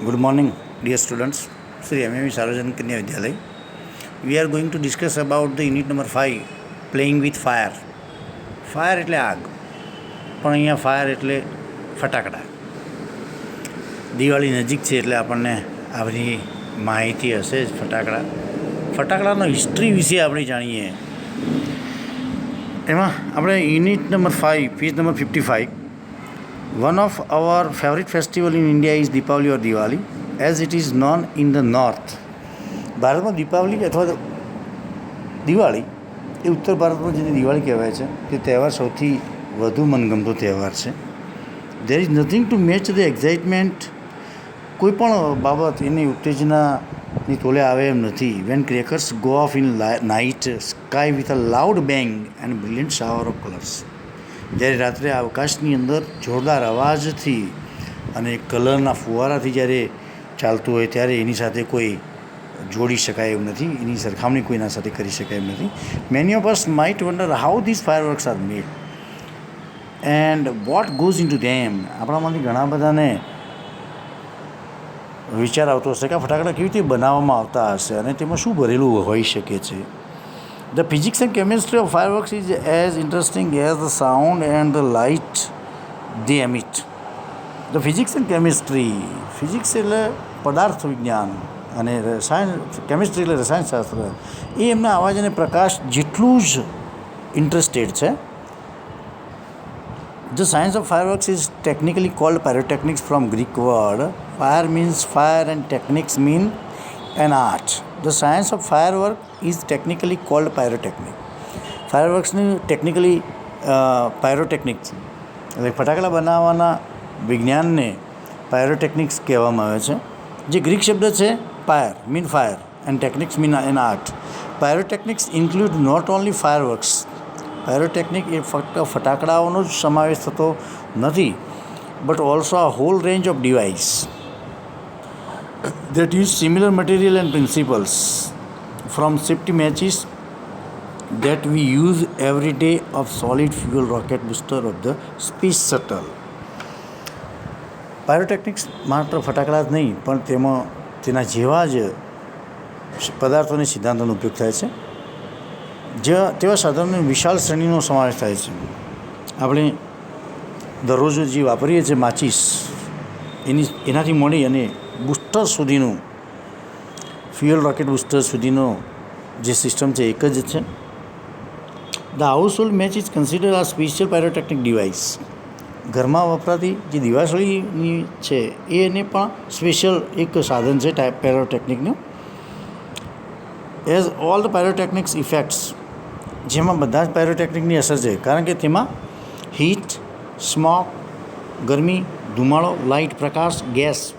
Good morning, dear students. Sri MME Sarvajanik Kanya Vidyalaya. We are going to discuss about the unit number 5, playing with fire. Fire એટલે આગ, પણ અહીંયા fire એટલે ફટાકડા. દિવાળી નજીક છે એટલે આપણને આ બધી માહિતી હશે જ. ફટાકડાનો હિસ્ટ્રી વિશે આપણે જાણીએ. એમાં આપણે unit number 5, page number 55. One of our favorite festival in India is Deepavali or Diwali, as it is known in the north. ભારતમાં દીપાવલી અથવા દિવાળી એ ઉત્તર ભારતમાં જેને દિવાળી કહેવાય છે તે તહેવાર સૌથી વધુ મનગમતો તહેવાર છે. There is nothing to match the excitement. કોઈ પણ બાબત એની ઉત્તેજનાની તોલે આવે એમ નથી. When crackers go off in night sky with a loud bang and brilliant shower of colours. જ્યારે રાત્રે આકાશની અંદર જોરદાર અવાજથી અને કલરના ફુવારાથી જ્યારે ચાલતું હોય ત્યારે એની સાથે કોઈ જોડી શકાય એવું નથી, એની સરખામણી કોઈના સાથે કરી શકાય એમ નથી. Many of us might wonder how this fireworks are made and what goes in to them. આપણામાંથી ઘણા બધાને વિચાર આવતો હશે કે આ ફટાકડા કેવી રીતે બનાવવામાં આવતા હશે અને તેમાં શું ભરેલું હોઈ શકે છે. The physics and chemistry of fireworks is as interesting as the sound and the light they emit. The physics and chemistry, physics એટલે પદાર્થ વિજ્ઞાન અને કેમિસ્ટ્રી એટલે રસાયણશાસ્ત્ર, એ એમના અવાજ અને પ્રકાશ જેટલું જ ઇન્ટરેસ્ટેડ છે. The science of fireworks is technically called pyrotechnics from Greek word. Fire means fire and techniques mean an art. The science of firework is technically called pyrotechnic. ફાયરવર્ક્સની ટેકનિકલી પાયરોટેકનિક્સ એટલે ફટાકડા બનાવવાના વિજ્ઞાનને પાયરોટેકનિક્સ કહેવામાં આવે છે. જે ગ્રીક શબ્દ છે pyr mean fire and technics mean an art. Pyrotechnics include not only fireworks. Pyrotechnic એ ફક્ત ફટાકડાઓનો જ સમાવેશ થતો નથી, but also a whole range of device that use similar material and principles, from safety matches that we use every day of solid fuel rocket booster of the space shuttle. Pyrotechnics માત્ર ફટાકડા જ નહીં પણ તેના જેવા જ પદાર્થોની સિદ્ધાંતોનો ઉપયોગ થાય છે. તેવા સાધનોની વિશાળ શ્રેણીનો સમાવેશ થાય છે. આપણે દરરોજ જે વાપરીએ છીએ માચીસ, એનાથી મળી અને બૂસ્ટર સુધીનું ફ્યુઅલ રોકેટ બૂસ્ટર સુધીનો જે સિસ્ટમ છે એક જ છે. The house hold match is consider આ સ્પેશિયલ પાયરોટેકનિક ડિવાઇસ. ઘરમાં વપરાતી જે દિવાસળીની છે એને પણ સ્પેશિયલ એક સાધન છે પાયરોટેકનિકનું. As all the pyrotechnics effects, જેમાં બધા જ પાયરોટેકનિકની અસર છે, કારણ કે તેમાં હીટ, સ્મોક, ગરમી, ધુમાડો, light, Prakash, gas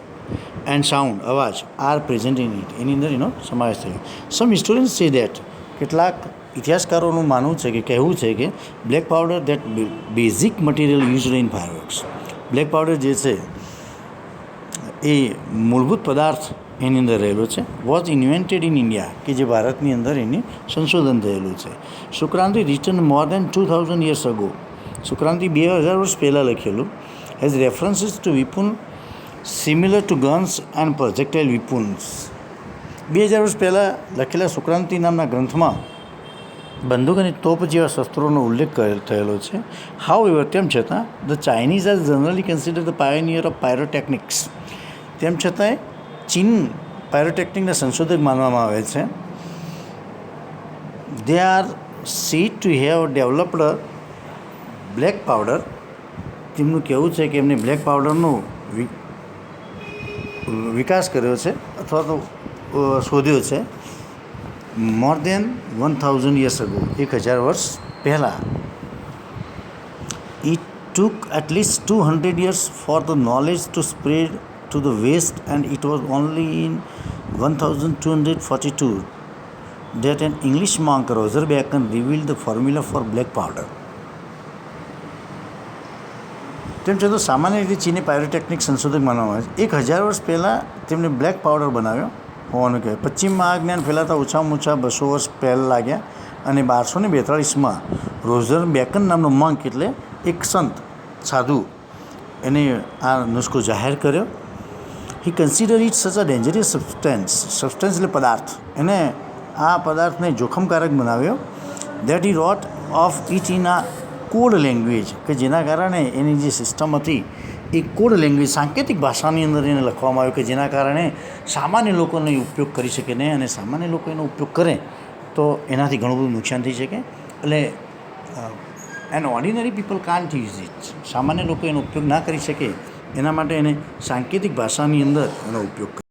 and sound, અવાજ આર પ્રેઝન્ટ ઇન ઇટ. એની અંદર એનો સમાવેશ થયો. સમ હિસ્ટોરિયન્સ સે દેટ, કેટલાક ઇતિહાસકારોનું માનવું છે કે કહેવું છે કે black powder that basic material used in fireworks. Black powder જે છે એ મૂળભૂત પદાર્થ એની અંદર રહેલો છે. વોઝ ઇન્વેન્ટેડ ઇન ઇન્ડિયા, કે જે ભારતની અંદર એની સંશોધન થયેલું છે. Shukraniti written more than 2000 years ago. Shukraniti 2000 વર્ષ પહેલાં લખેલું. Has references to weapon similar to guns and projectile weapons. 2000 વર્ષ પહેલાં લખેલા શુક્રાંતિ નામના ગ્રંથમાં બંદૂક અને તોપ જેવા શસ્ત્રોનો ઉલ્લેખ થયેલો છે. હાઉ એવર, તેમ છતાં the Chinese are generally consider the pioneer of pyrotechnics. તેમ છતાંય ચીન પાયરોટેકનિકના સંશોધક માનવામાં આવે છે. They are seed to have developed black powder. તેમનું કહેવું છે કે એમને બ્લેક પાવડરનો વિકાસ કર્યો છે અથવા તો શોધ્યો છે મોર દેન 1000 years ago, 1000 વર્ષ પહેલાં. It took at least 200 years for the knowledge to spread to the west, and it was only in 1242 that an English monk, Roger Bacon, revealed the formula for black powder. તેમ છતાં સામાન્ય રીતે ચીને pyrotechnic સંશોધક માનવામાં આવે છે. 1000 વર્ષ પહેલાં તેમણે બ્લેક પાવડર બનાવ્યો હોવાનું કહેવાય. પશ્ચિમમાં આ જ્ઞાન ફેલાતા ઓછામાં ઓછા 200 વર્ષ પહેલાં લાગ્યા અને 1242માં રોઝર બેકન નામનો મંક એટલે એક સંત સાધુ એને આ નુસ્ખો જાહેર કર્યો. હી કન્સિડર ઇટ સચ અ ડેન્જરિયસ સબસ્ટન્સ એટલે પદાર્થ, એને આ પદાર્થને જોખમકારક બનાવ્યો. That he wrote of it in a code language, કે જેના કારણે એની જે સિસ્ટમ હતી એ કોડ લેંગ્વેજ સાંકેતિક ભાષાની અંદર એને લખવામાં આવ્યું, કે જેના કારણે સામાન્ય લોકોનો એ ઉપયોગ કરી શકે નહીં, અને સામાન્ય લોકો એનો ઉપયોગ કરે તો એનાથી ઘણું બધું નુકસાન થઈ શકે. એટલે an ordinary people can't use it, સામાન્ય લોકો એનો ઉપયોગ ના કરી શકે એના માટે એને સાંકેતિક ભાષાની અંદર એનો ઉપયોગ